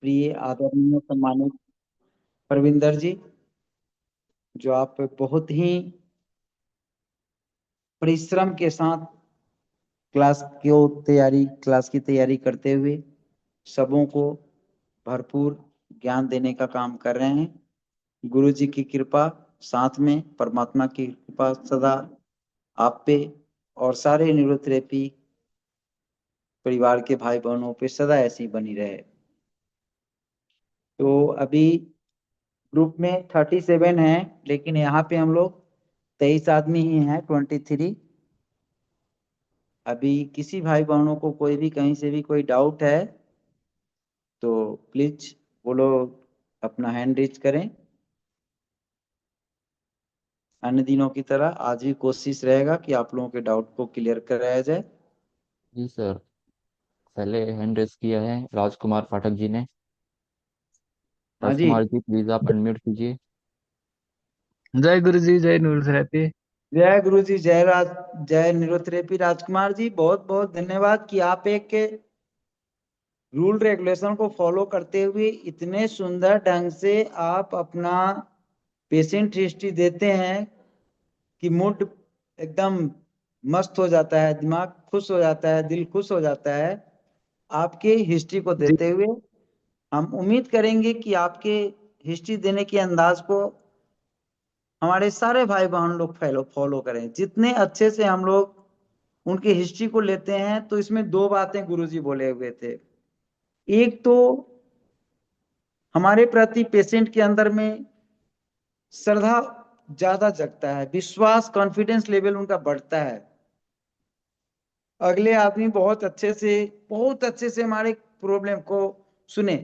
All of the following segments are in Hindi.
प्रिय आदरणीय सम्मानित परविंदर जी, जो आप बहुत ही परिश्रम के साथ क्लास की तैयारी करते हुए सबों को भरपूर ज्ञान देने का काम कर रहे हैं। गुरु जी की कृपा, साथ में परमात्मा की कृपा सदा आप पे और सारे न्यूरोथेरेपी परिवार के भाई बहनों पे सदा ऐसी बनी रहे। तो अभी ग्रुप में 37 है, लेकिन यहाँ पे हम लोग 23 आदमी ही हैं, 23। अभी किसी भाई बहनों को कोई भी कहीं से भी कोई डाउट है तो प्लीज वो लोग अपना हैंड रेज करें। अन्य दिनों की तरह आज भी कोशिश रहेगा कि आप लोगों के डाउट को क्लियर कराया जाए। जी सर। पहले हैंड रेस किया है राजकुमार पाठक जी ने। हाँ जी। राजकुमार जी प्लीज आप अनम्यूट कीजिए। जय गुरु जी, जय नूर थेरेपी। जय गुरु जी, जय न्यूरोथेरेपी। राजकुमार जी, बहुत बहुत धन्यवाद कि आप एक रूल रेगुलेशन को फॉलो करते हुए इतने सुंदर ढंग से आप अपना पेशेंट हिस्ट्री देते हैं कि मूड एकदम मस्त हो जाता है, दिमाग खुश हो जाता है, दिल खुश हो जाता है आपके हिस्ट्री को जी देते हुए। हम उम्मीद करेंगे कि आपके हिस्ट्री देने के अंदाज को हमारे सारे भाई बहन लोग फॉलो फॉलो करें। जितने अच्छे से हम लोग उनकी हिस्ट्री को लेते हैं, तो इसमें दो बातें गुरुजी बोले हुए थे। एक तो हमारे प्रति पेशेंट के अंदर में श्रद्धा ज्यादा जगता है, विश्वास कॉन्फिडेंस लेवल उनका बढ़ता है। अगले आदमी बहुत अच्छे से हमारे प्रॉब्लम को सुने।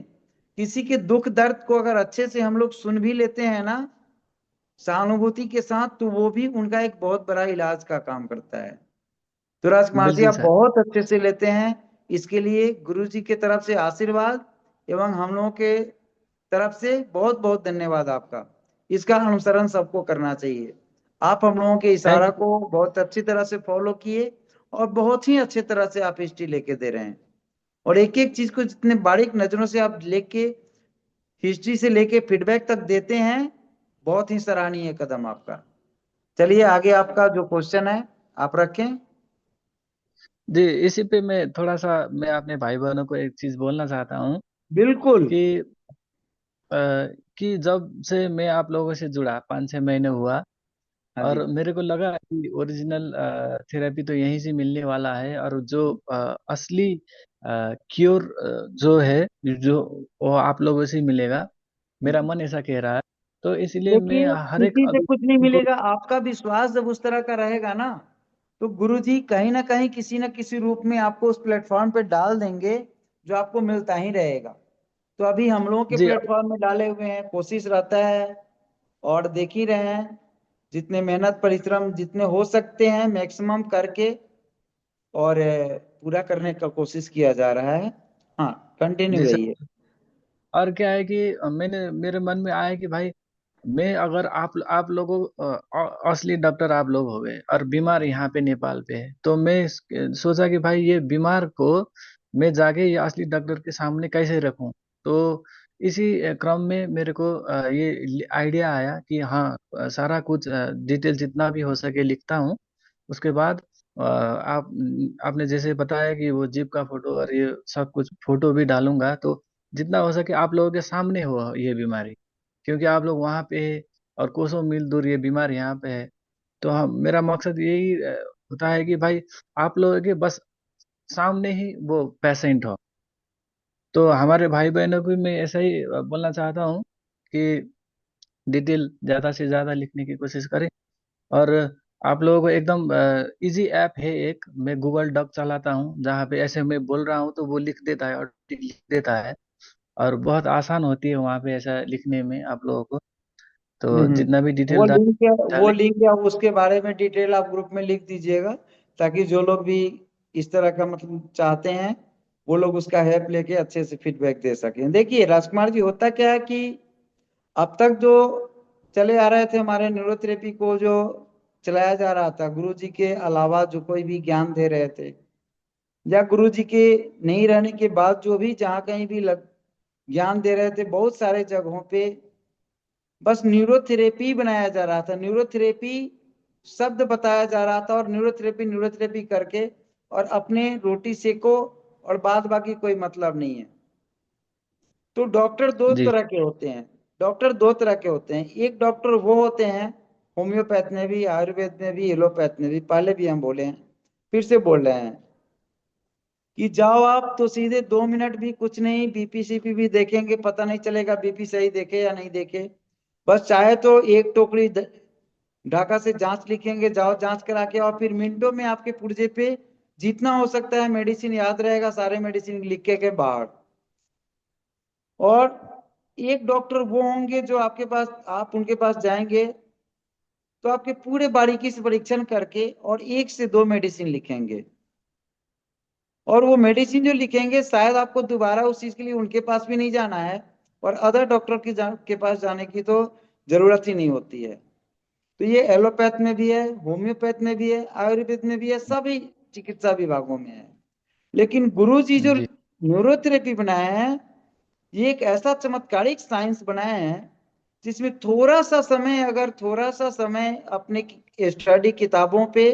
किसी के दुख दर्द को अगर अच्छे से हम लोग सुन भी लेते हैं ना, सहानुभूति के साथ, तो वो भी उनका एक बहुत बड़ा इलाज का काम करता है। तो राजकुमार जी, बिल्कुल आप सर। बहुत अच्छे से लेते हैं। इसके लिए गुरु जी की तरफ से आशीर्वाद एवं हम लोगों के तरफ से बहुत बहुत धन्यवाद आपका। इसका अनुसरण सबको करना चाहिए। आप हम लोगों के थैंक इशारा को बहुत अच्छी तरह से फॉलो किए और बहुत ही अच्छी तरह से आप हिस्ट्री लेके दे रहे हैं। और एक एक चीज को जितने बारीक नजरों से आप लेके हिस्ट्री से लेके फीडबैक तक देते हैं, बहुत ही सराहनीय कदम आपका। चलिए आगे आपका जो क्वेश्चन है आप रखें। जी, इसी पे मैं अपने भाई बहनों को एक चीज बोलना चाहता हूँ बिल्कुल। कि अ, कि जब से मैं आप लोगों से जुड़ा 5-6 महीने हुआ, हाँ जी। और मेरे को लगा कि ओरिजिनल थेरेपी तो यहीं से मिलने वाला है, और जो असली क्योर जो है, जो वो आप लोगों से मिलेगा। मेरा मन ऐसा कह रहा है। तो इसलिए मैं देखिए, हर एक किसी से अगर कुछ नहीं को। मिलेगा। आपका विश्वास जब उस तरह का रहेगा ना, तो गुरुजी कहीं ना कहीं किसी न किसी रूप में आपको उस प्लेटफॉर्म पे डाल देंगे, जो आपको मिलता ही रहेगा। तो अभी हम लोगों के जी प्लेटफॉर्म में डाले हुए हैं, कोशिश रहता है और देख ही रहे हैं, जितने मेहनत परिश्रम जितने हो सकते हैं मैक्सिमम करके और पूरा करने का कोशिश किया जा रहा है। हाँ, कंटिन्यू जी सर। रहिए। और क्या है कि मेरे मन में आया कि भाई, मैं अगर आप लोगों असली डॉक्टर आप लोग हो गए और बीमार यहाँ पे नेपाल पे है, तो मैं सोचा कि भाई ये बीमार को मैं जाके ये असली डॉक्टर के सामने कैसे रखूं। तो इसी क्रम में मेरे को ये आइडिया आया कि हाँ, सारा कुछ डिटेल जितना भी हो सके लिखता हूँ। उसके बाद आपने जैसे बताया कि वो जीप का फोटो और ये सब कुछ फोटो भी डालूंगा, तो जितना हो सके आप लोगों के सामने हो ये बीमारी, क्योंकि आप लोग वहां पे है और कोसों मील दूर ये बीमार यहाँ पे है। तो हम मेरा मकसद यही होता है कि भाई, आप लोगों के बस सामने ही वो पेशेंट हो। तो हमारे भाई बहनों को भी मैं ऐसा ही बोलना चाहता हूँ कि डिटेल ज्यादा से ज्यादा लिखने की कोशिश करें। और आप लोगों को एकदम इजी ऐप है एक, मैं गूगल डॉक चलाता हूँ, जहाँ पे ऐसे मैं बोल रहा हूँ तो वो लिख देता है और लिख देता है। और बहुत आसान होती है वहाँ पे ऐसा लिखने में आप लोगों को। तो हम्म। जितना भी वो डिटेल लिंक है, वो डाले। लिंक है, उसके बारे में डिटेल आप ग्रुप में लिख दीजिएगा, ताकि जो लोग भी इस तरह का मतलब चाहते हैं, वो लोग उसका हेल्प लेके अच्छे से फीडबैक दे सकें। देखिए राजकुमार जी, होता क्या है कि अब तक जो चले आ रहे थे हमारे न्यूरोथेरेपी को, जो चलाया जा रहा था गुरु जी के अलावा, जो कोई भी ज्ञान दे रहे थे या गुरु जी के नहीं रहने के बाद जो भी जहाँ कहीं भी ज्ञान दे रहे थे बहुत सारे जगहों पे। बस न्यूरोथेरेपी बनाया जा रहा था, न्यूरोथेरेपी शब्द बताया जा रहा था, और न्यूरोथेरेपी न्यूरोथेरेपी करके और अपने रोटी सेको, और बाद बाकी कोई मतलब नहीं है। तो डॉक्टर दो जी तरह के होते हैं, डॉक्टर दो तरह के होते हैं। एक डॉक्टर वो होते हैं, होम्योपैथ में भी, आयुर्वेद में भी, एलोपैथ में भी, पहले भी हम बोले हैं, फिर से बोल रहे हैं कि जाओ आप तो सीधे 2 मिनट भी कुछ नहीं, बीपी सीपी भी देखेंगे, पता नहीं चलेगा बीपी सही देखे या नहीं देखे। बस चाहे तो एक टोकरी ढाका से जांच लिखेंगे, जाओ जांच करा के, और फिर मिनटों में आपके पुर्जे पे जितना हो सकता है मेडिसिन याद रहेगा, सारे मेडिसिन लिख के बाहर। और एक डॉक्टर वो होंगे जो आपके पास, आप उनके पास जाएंगे तो आपके पूरे बारीकी से परीक्षण करके और 1 से 2 मेडिसिन लिखेंगे। और वो मेडिसिन जो लिखेंगे शायद आपको दोबारा उस चीज के लिए उनके पास भी नहीं जाना है, और अदर डॉक्टर के पास जाने की तो जरूरत ही नहीं होती है। तो ये एलोपैथ में भी है, होम्योपैथ में भी है, आयुर्वेद में भी है, सभी चिकित्सा विभागों में है। लेकिन गुरु जी जो जी न्यूरोथेरेपी बनाए हैं, ये एक ऐसा चमत्कारिक साइंस बनाए हैं जिसमें थोड़ा सा समय, अगर थोड़ा सा समय अपने स्टडी किताबों पे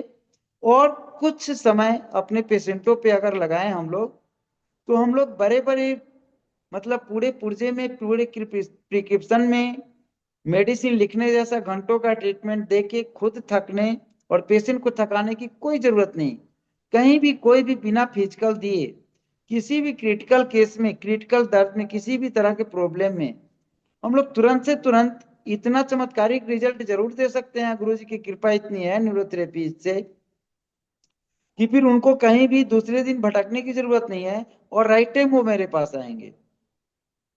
और कुछ समय अपने पेशेंटों पे अगर लगाएं हम लोग, तो हम लोग बड़े बड़े, मतलब पूरे पुर्जे में, पूरे प्रिस्क्रिप्शन में मेडिसिन लिखने जैसा घंटों का ट्रीटमेंट दे के खुद थकने और पेशेंट को थकाने की कोई जरूरत नहीं। कहीं भी कोई भी बिना फिजिकल दिए किसी भी क्रिटिकल केस में, क्रिटिकल दर्द में, किसी भी तरह के प्रॉब्लम में हम लोग तुरंत से तुरंत इतना चमत्कारिक रिजल्ट जरूर दे सकते हैं। गुरु जी की कृपा इतनी है न्यूरोथेरेपी से कि फिर उनको कहीं भी दूसरे दिन भटकने की जरूरत नहीं है, और राइट टाइम वो मेरे पास आएंगे।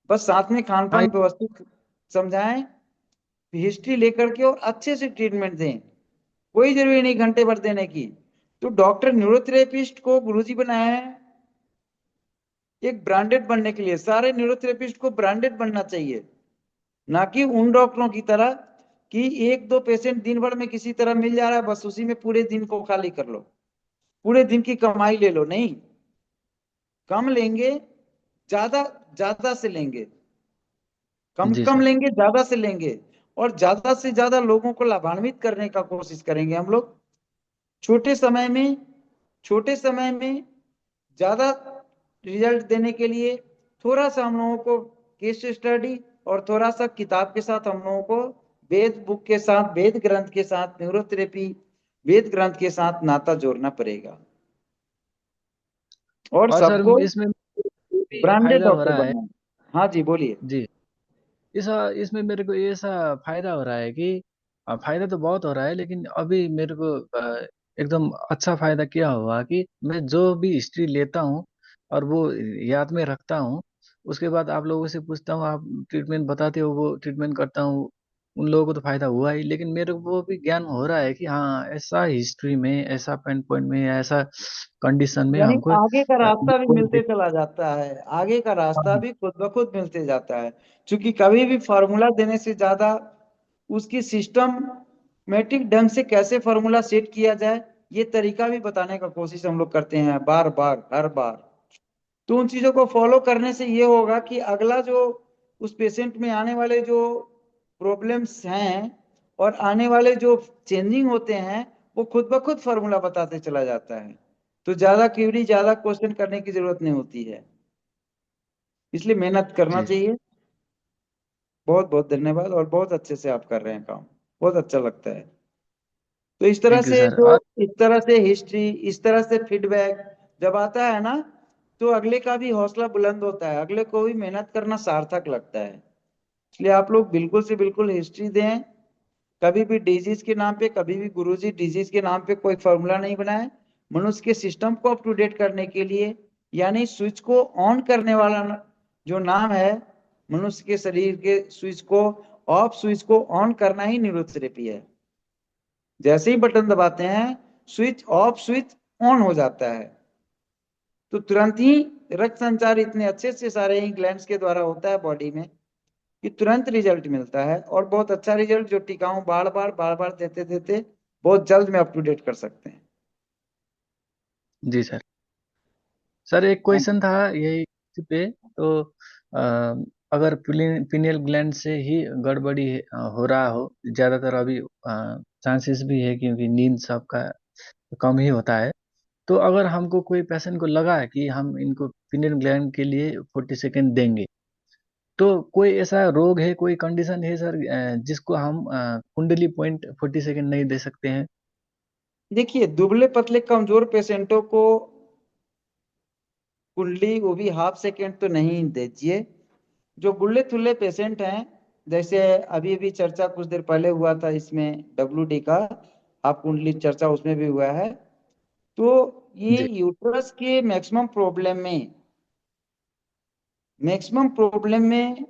बस साथ में खान हाँ पान व्यवस्थित समझाएं, हिस्ट्री लेकर के, और अच्छे से ट्रीटमेंट दें। कोई जरूरी नहीं घंटे भर देने की। तो डॉक्टर न्यूरोथेरेपिस्ट को गुरुजी बनाया है एक ब्रांडेड बनने के लिए। सारे न्यूरोथेरेपिस्ट को ब्रांडेड बनना चाहिए, ना कि उन डॉक्टरों की तरह कि 1 2 पेशेंट दिन भर में किसी तरह मिल जा रहा है, बस उसी में पूरे दिन को खाली कर लो, पूरे दिन की कमाई ले लो। नहीं, कम लेंगे, ज्यादा ज्यादा से लेंगे, कम जी कम सर। लेंगे, ज्यादा से लेंगे, और ज्यादा से ज्यादा लोगों को लाभान्वित करने का कोशिश करेंगे हम लोग। छोटे समय में, छोटे समय में ज्यादा रिजल्ट देने के लिए थोड़ा सा हम लोगों को केस स्टडी, और थोड़ा सा किताब के साथ हम लोगों को, वेद बुक के साथ, वेद ग्रंथ के साथ, न्यूरोथेरेपी वेद ग्रंथ के साथ नाता जोड़ना पड़ेगा, और और सर सबको इसमें भी ब्रांडेड फायदा हो डॉक्टर रहा है। बनना है। हाँ जी, बोलिए। जी इस इसमें मेरे को ये ऐसा फायदा हो रहा है कि फायदा तो बहुत हो रहा है, लेकिन अभी मेरे को एकदम अच्छा फायदा क्या हुआ कि मैं जो भी हिस्ट्री लेता हूँ और वो याद में रखता हूँ, उसके बाद आप लोगों से पूछता हूँ, आप ट्रीटमेंट बताते हो, वो ट्रीटमेंट करता हूँ। उन लोगों को तो फायदा हुआ ही, लेकिन मेरे को वो भी ज्ञान हो रहा है कि हाँ ऐसा हिस्ट्री में, ऐसा पेन पॉइंट में, ऐसा कंडीशन में यानी हमको आगे का रास्ता भी मिलते चला जाता है, आगे का रास्ता भी खुद ब खुद मिलते जाता है। क्योंकि कभी भी फॉर्मूला देने से ज्यादा उसकी सिस्टमैटिक ढंग से कैसे फॉर्मूला सेट किया जाए, ये तरीका भी बताने का कोशिश हम लोग करते हैं बार बार, हर बार। तो उन चीजों को फॉलो करने से ये होगा कि अगला जो उस पेशेंट में आने वाले जो प्रॉब्लम्स हैं और आने वाले जो चेंजिंग होते हैं, वो खुद ब खुद फॉर्मूला बताते चला जाता है। तो ज्यादा क्यूरी, ज्यादा क्वेश्चन करने की जरूरत नहीं होती है। इसलिए मेहनत करना जी चाहिए। बहुत बहुत धन्यवाद, और बहुत अच्छे से आप कर रहे हैं काम, बहुत अच्छा लगता है। तो इस तरह थैंक यू से सर। जो, और इस तरह से हिस्ट्री, इस तरह से फीडबैक जब आता है ना, तो अगले का भी हौसला बुलंद होता है, अगले को भी मेहनत करना सार्थक लगता है। इसलिए आप लोग बिल्कुल से बिल्कुल हिस्ट्री दें। कभी भी डिजीज के नाम पे, कभी भी गुरुजी डिजीज के नाम पे कोई फॉर्मूला नहीं बनाए। मनुष्य के सिस्टम को अप टू डेट करने के लिए, यानी स्विच को ऑन करने वाला जो नाम है, मनुष्य के शरीर के स्विच को, ऑफ स्विच को ऑन करना ही न्यूरोथेरेपी है। जैसे ही बटन दबाते हैं, स्विच ऑफ, स्विच ऑन हो जाता है। तो तुरंत ही रक्त संचार इतने अच्छे से सारे ही ग्लैंड्स के द्वारा होता है बॉडी में कि तुरंत रिजल्ट मिलता है, और बहुत अच्छा रिजल्ट जो टिकाऊ बार बार देते देते बहुत जल्द में अप टू डेट कर सकते हैं। जी सर। सर एक हाँ क्वेश्चन था यही इसी पे, तो अगर पिनियल ग्लैंड से ही गड़बड़ी हो रहा हो, ज्यादातर अभी चांसेस भी है क्योंकि नींद सबका कम ही होता है। तो अगर हमको कोई पेशेंट को लगा कि हम इनको पिनियल ग्लैंड के लिए 40 सेकेंड देंगे, तो कोई ऐसा रोग है, कोई कंडीशन है सर जिसको हम कुंडली पॉइंट 40 सेकेंड नहीं दे सकते हैं? देखिए, दुबले पतले कमजोर पेशेंटों को कुंडली, वो भी हाफ सेकेंड तो नहीं दीजिए। जो गुल्ले थुल्ले पेशेंट हैं, जैसे अभी अभी चर्चा कुछ देर पहले हुआ था इसमें WD का, हाफ कुंडली चर्चा उसमें भी हुआ है। तो ये जी। यूट्रस के मैक्सिमम प्रॉब्लम में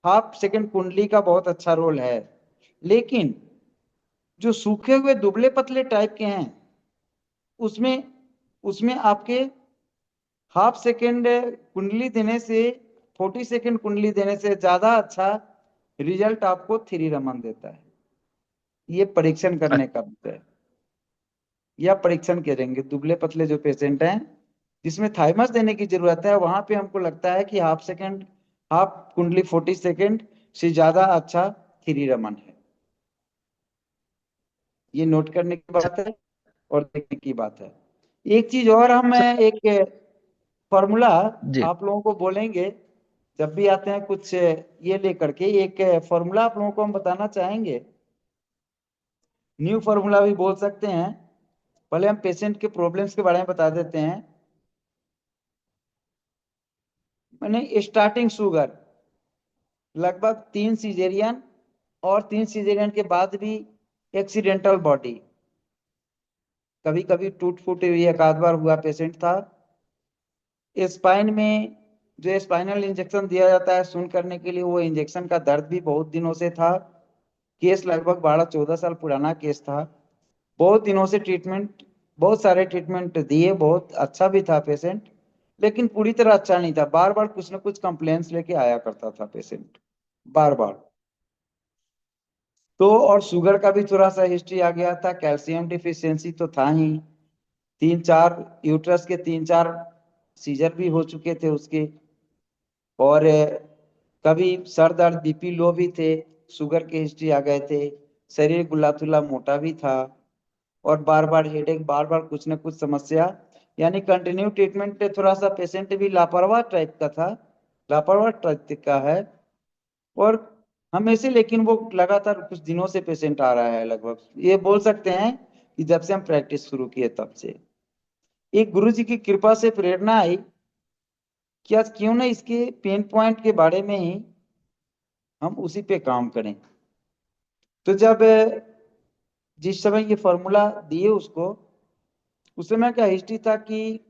हाफ सेकेंड कुंडली का बहुत अच्छा रोल है। लेकिन जो सूखे हुए दुबले पतले टाइप के हैं, उसमें उसमें आपके हाफ सेकेंड कुंडली देने से, 40 सेकेंड कुंडली देने से ज्यादा अच्छा रिजल्ट आपको थ्री रमन देता है। ये परीक्षण करने का विषय है, या परीक्षण करेंगे दुबले पतले जो पेशेंट हैं जिसमें थाइमस देने की जरूरत है, वहां पे हमको लगता है कि हाफ कुंडली 40 सेकेंड से ज्यादा अच्छा थ्री रमन है। ये नोट करने की बात है और देखने की बात है। एक चीज और, हम सर। एक फॉर्मूला जी। आप लोगों को बोलेंगे जब भी आते हैं, कुछ ये लेकर के एक फॉर्मूला आप लोगों को हम बताना चाहेंगे। न्यू फॉर्मूला भी बोल सकते हैं। पहले हम पेशेंट के प्रॉब्लम्स के बारे में बता देते हैं। मैंने स्टार्टिंग शुगर लगभग 3 सीजेरियन, और 3 सीजेरियन के बाद भी एक्सीडेंटल बॉडी, कभी कभी टूट फूट हुई एक आध बार हुआ पेशेंट था। स्पाइन में जो स्पाइनल इंजेक्शन दिया जाता है सुन करने के लिए, वो इंजेक्शन का दर्द भी बहुत दिनों से था। केस लगभग 12-14 साल पुराना केस था। बहुत दिनों से ट्रीटमेंट, बहुत सारे ट्रीटमेंट दिए, बहुत अच्छा भी था पेशेंट, लेकिन पूरी तरह अच्छा नहीं था। बार बार कुछ ना कुछ कंप्लेंट्स लेके आया करता था पेशेंट, बार बार। तो और शुगर का भी थोड़ा सा हिस्ट्री आ गया था, कैल्शियम डिफिशियंसी तो था ही, 3-4 यूट्रस के 3-4 सीजर भी हो चुके थे उसके, और कभी सर दर्द BP लो भी थे, शुगर के हिस्ट्री आ गए थे, शरीर गुल्लाथुल्ला मोटा भी था, और बार बार हेडेक, बार बार कुछ न कुछ समस्या, यानी कंटिन्यू ट्रीटमेंट। थोड़ा सा पेशेंट भी लापरवाह टाइप का था, लापरवाह टाइप का है। और हमेशा, लेकिन वो लगातार कुछ दिनों से पेशेंट आ रहा है, लगभग ये बोल सकते हैं कि जब से हम प्रैक्टिस शुरू किए तब से। एक गुरु जी की कृपा से प्रेरणा आई कि आज क्यों ना इसके पेन पॉइंट के बारे में ही हम उसी पे काम करें। तो जब जिस समय ये फॉर्मूला दिए उसको, उस समय का हिस्ट्री था कि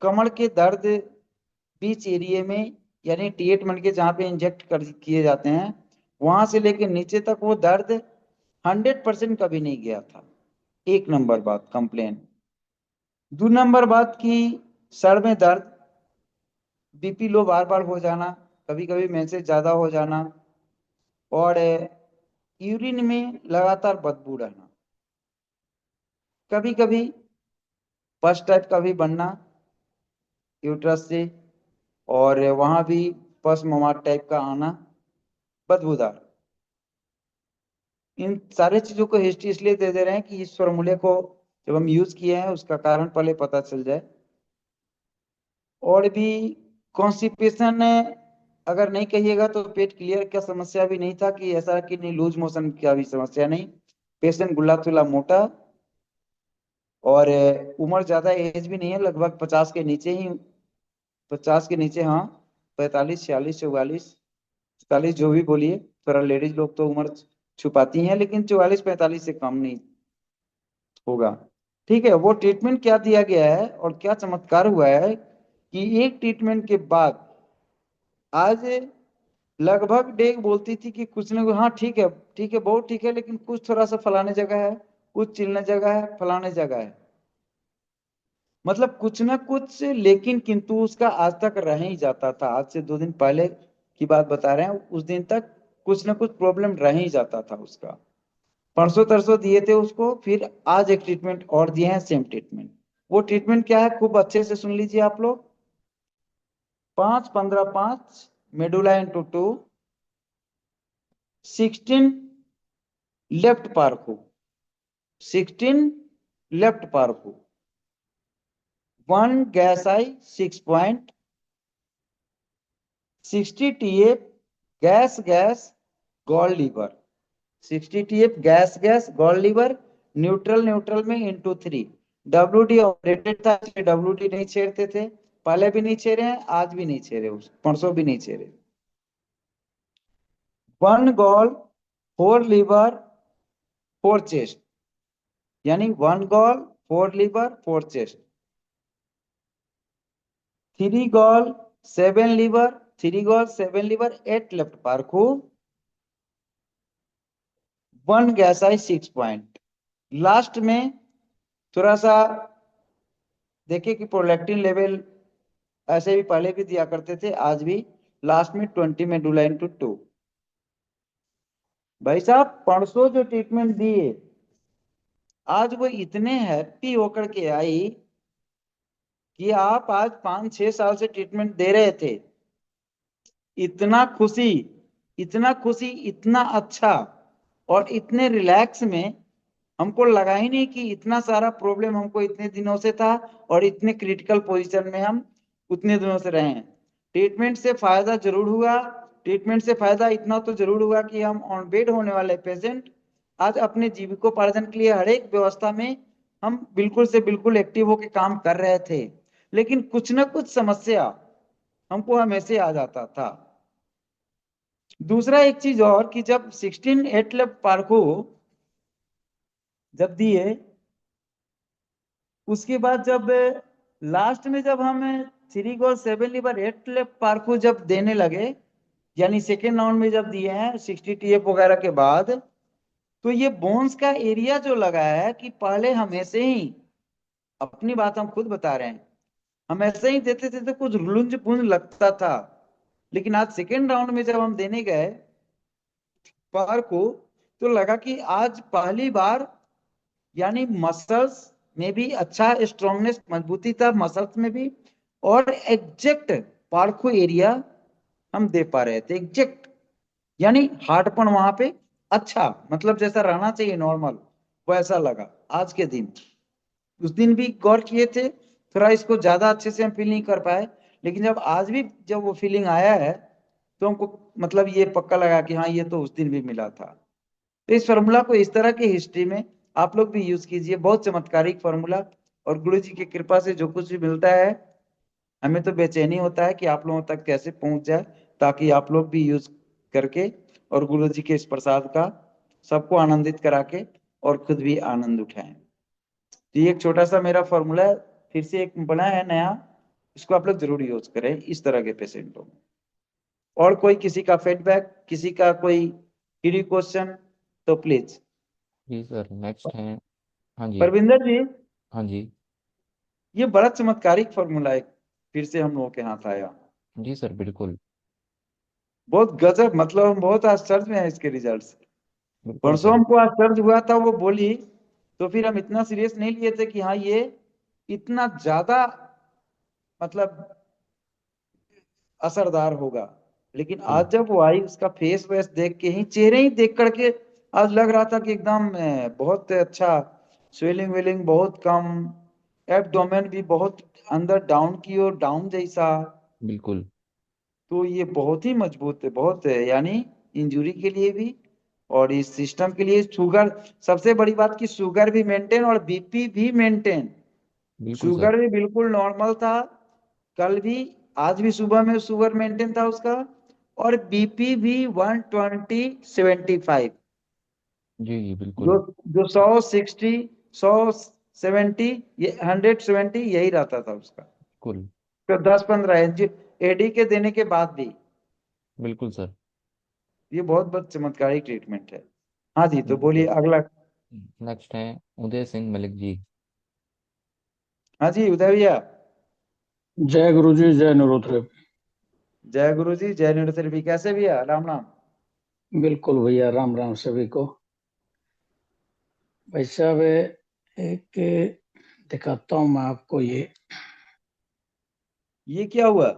कमर के दर्द बीच एरिया में, यानी T8 मन के जहाँ पे इंजेक्ट कर किए जाते हैं, वहां से लेके नीचे तक वो दर्द 100% कभी नहीं गया था। एक नंबर बात कंप्लेन। 2 नंबर बात की सर में दर्द, BP लो बार बार हो जाना, कभी कभी मैंसे ज्यादा हो जाना, और यूरिन में लगातार बदबू रहना, कभी कभी पस टाइप का भी बनना यूट्रस से, और वहां भी पस ममाट टाइप का आना, बदबूदार। इन सारे चीजों को हिस्ट्री इसलिए दे दे रहे हैं कि इस फॉर्मूले को जब हम यूज किए हैं उसका कारण पहले पता चल जाए। और भी कॉन्स्टिपेशन, अगर नहीं कहिएगा तो पेट क्लियर का समस्या भी नहीं था, कि ऐसा कि नहीं लूज मोशन का भी समस्या नहीं। पेशेंट गुल्ला थुल्ला मोटा, और उम्र ज्यादा एज भी नहीं है, लगभग 50 के नीचे ही, 50 के नीचे, हाँ, 45, 46, 44, 45, जो भी बोलिए। थोड़ा लेडीज लोग तो उम्र छुपाती हैं, लेकिन 44-45 से कम नहीं होगा। ठीक है, वो ट्रीटमेंट क्या दिया गया है और क्या चमत्कार हुआ है कि एक ट्रीटमेंट के बाद आज लगभग डेग बोलती थी कि कुछ ना कुछ, हाँ ठीक है, ठीक है, बहुत ठीक है, लेकिन कुछ थोड़ा सा फलाने जगह है, कुछ चिलने जगह है, फलाने जगह है, मतलब कुछ ना कुछ, लेकिन किंतु उसका आज तक रह ही जाता था। आज से 2 दिन पहले की बात बता रहे हैं, उस दिन तक कुछ ना कुछ प्रॉब्लम रह ही जाता था उसका। परसों तरसों दिए थे उसको, फिर आज एक ट्रीटमेंट और दिए हैं, सेम ट्रीटमेंट। वो ट्रीटमेंट क्या है, खूब अच्छे से सुन लीजिए आप लोग। 5-15-5 medulla into 2, 16 left parku, 16 left parku, 1 gas eye 6 point, 60 TF gas gallliver, 60 TF gas gallliver, neutral में into 3। WD ऑपरेटेड था, इसलिए WD नहीं छेड़ते थे, पहले भी नहीं छेड़े हैं, आज भी नहीं छेड़े, परसों भी नहीं छेड़े। 1 गॉल 4 लीवर 4 चेस्ट, यानी 1 gall 4 liver 4 chest, 3 gall 7 liver 3 gall 7 liver 8 left पार्कू, 1 गैस आई 6 पॉइंट। लास्ट में थोड़ा सा देखे कि प्रोलैक्टिन लेवल ऐसे भी पहले भी दिया करते थे, आज भी लास्ट में 20 मेडुला इनटू 2। भाई साहब परसों जो ट्रीटमेंट दिए, आज वो इतने हैप्पी होकर के आई कि आप आज 5-6 साल से ट्रीटमेंट दे रहे थे, इतना खुशी, इतना खुशी, इतना अच्छा और इतने रिलैक्स में हमको लगा ही नहीं कि इतना सारा प्रॉब्लम हमको इतने दिनों से था और इतने क्रिटिकल पोजीशन में हम उतने दिनों से रहे हैं। ट्रीटमेंट से फायदा जरूर हुआ, ट्रीटमेंट से फायदा इतना तो जरूर हुआ कि हम ऑन बेड होने वाले पेशेंट आज अपने जीविकोपार्जन के लिए हर एक व्यवस्था में हम बिल्कुल से बिल्कुल एक्टिव होकर काम कर रहे थे, लेकिन कुछ ना कुछ समस्या हमको हमेशा आ जाता था। दूसरा एक चीज और कि जब 16 8 लेफ्ट पार्को जब दिए, उसके बाद जब लास्ट में जब हम 3 गोल 7 लीवर 8 लेफ्ट पार्को जब देने लगे, यानी सेकेंड राउंड में जब दिए हैं 60 TF वगैरह के बाद, तो ये बोन्स का एरिया जो लगा है कि पहले हम ऐसे ही, अपनी बात हम खुद बता रहे हैं, हम ऐसे ही देते थे तो कुछ लुंज पुंज लगता था, लेकिन आज सेकेंड राउंड में जब हम देने गए पार को, तो लगा कि आज पहली बार यानी मसल्स में भी अच्छा स्ट्रांगनेस मजबूती था, मसल्स में भी, और एग्जैक्ट पार्को एरिया हम दे पा रहे थे, एग्जैक्ट, यानी हार्डपन वहां पे अच्छा, मतलब जैसा रहना चाहिए नॉर्मल, वैसा लगा आज के दिन। उस दिन भी गौर किए थे, थोड़ा इसको ज्यादा अच्छे से हम फील नहीं कर पाए, लेकिन जब आज भी जब वो फीलिंग आया है तो हमको मतलब ये पक्का लगा कि हाँ ये तो उस दिन भी मिला था। तो इस फॉर्मूला को इस तरह की हिस्ट्री में आप लोग भी यूज कीजिए, बहुत चमत्कारिक फॉर्मूला, और गुरु जी की कृपा से जो कुछ भी मिलता है, हमें तो बेचैनी होता है कि आप लोगों तक कैसे पहुंच जाए, ताकि आप लोग भी यूज करके और गुरु जी के इस प्रसाद का सबको आनंदित करा के और खुद भी आनंद उठाएं। तो ये एक छोटा सा मेरा फॉर्मूला है, फिर से एक बना है नया, इसको आप लोग जरूर यूज करें इस तरह के पेशेंटों में। और कोई किसी का फीडबैक, किसी का कोई क्वेश्चन तो प्लीज। जी सर, नेक्स्ट है। हाँ जी। परविंदर जी, हाँ जी। ये बड़ा चमत्कारिक फॉर्मूला है, फिर से हम लोगों के हाथ आया, जी सर, बिल्कुल। बहुत गजब, मतलब हम बहुत आश्चर्य में है इसके रिजल्ट से। बिल्कुल परसों सर। हमको आश्चर्य हुआ था वो बोली, तो फिर हम इतना सीरियस नहीं लिए थे कि हाँ ये इतना ज्यादा मतलब असरदार होगा, लेकिन बिल्कुल। आज जब वो आई उसका फेस वेस देख के ही, चेहरे ही देख करके आज लग रहा था कि एकदम बहुत अच्छा, स्वेलिंग वेलिंग बहुत कम, एब्डोमेन भी बहुत अंदर डाउन की ओर डाउन जैसा। बिल्कुल। तो ये बहुत ही मजबूत है, बहुत है, यानी इंजुरी के लिए भी और इस सिस्टम के लिए। शुगर, सबसे बड़ी बात कि शुगर भी मेंटेन और बीपी भी मेंटेन, बिल्कुल सर। शुगर भी बिल्कुल नॉर्मल था कल भी, आज भी सुबह में शुगर मेंटेन था उसका, और बीपी भी 120/75, जी जी, जो बिल्कुल। जो 160 170 ये 170 यही रहता था उसका, बिल्कुल। तो 10-15 एडी के देने के बाद भी। बिल्कुल सर। ये बहुत बहुत चमत्कारी ट्रीटमेंट है। हाँ जी, तो जी बोलिए सर। अगला। नेक्स्ट है उदय सिंह मलिक जी। हाँ जी उदय भैया। जय गुरु जी, जय निरोधरे। जय गुरु जी, जय निरतरवी, कैसे भैया, राम राम। बिल्कुल भैया, राम राम सभी को। भाई साहब, एक दिखाता हूँ मैं आपको, ये ये क्या हुआ?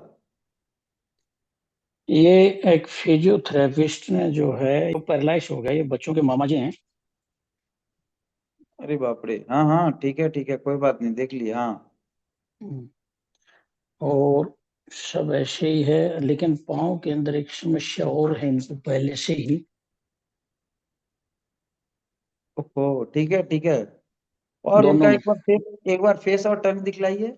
ये एक फिजियोथेरेपिस्ट ने जो है वो पैरालाइज हो गया, ये बच्चों के मामा जी हैं। अरे बाप रे, हाँ हाँ ठीक है कोई बात नहीं, देख लिया हाँ। हम्म। और सब ऐसे ही है, लेकिन पाँव के अंदर एक समस्या और है इनको पहले से ही। ओहो ठीक है। और दोनों उनका में। एक बार फेस और टंग दिखलाइए।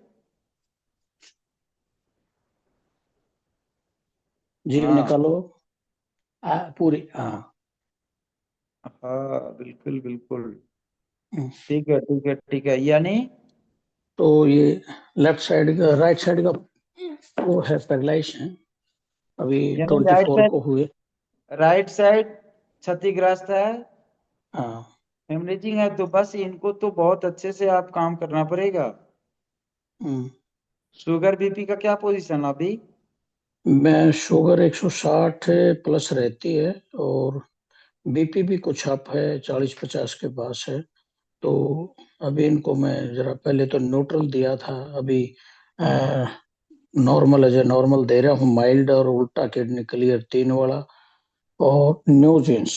जीभ हाँ निकालो। पूरी, हाँ। हाँ बिल्कुल बिल्कुल। हम्म। ठीक है यानी। तो ये लेफ्ट साइड का, राइट साइड का वो है, पैरालाइज है। अभी यानी 24 को हुए। राइट साइड क्षतिग्रस्त है, हाँ। हेमरेजिंग है, तो बस इनको तो बहुत अच्छे से आप काम करना पड़ेगा। हम्म। शुगर बीपी का क्या पोजीशन अभी? मैं शुगर 160 प्लस रहती है, और बीपी भी कुछ अप है, 40-50 के पास है। तो अभी इनको मैं जरा, पहले तो न्यूट्रल दिया था, अभी नॉर्मल है, नॉर्मल दे रहा हूँ, माइल्ड और उल्टा किडनी क्लियर 3 वाला, और न्यूजेंस,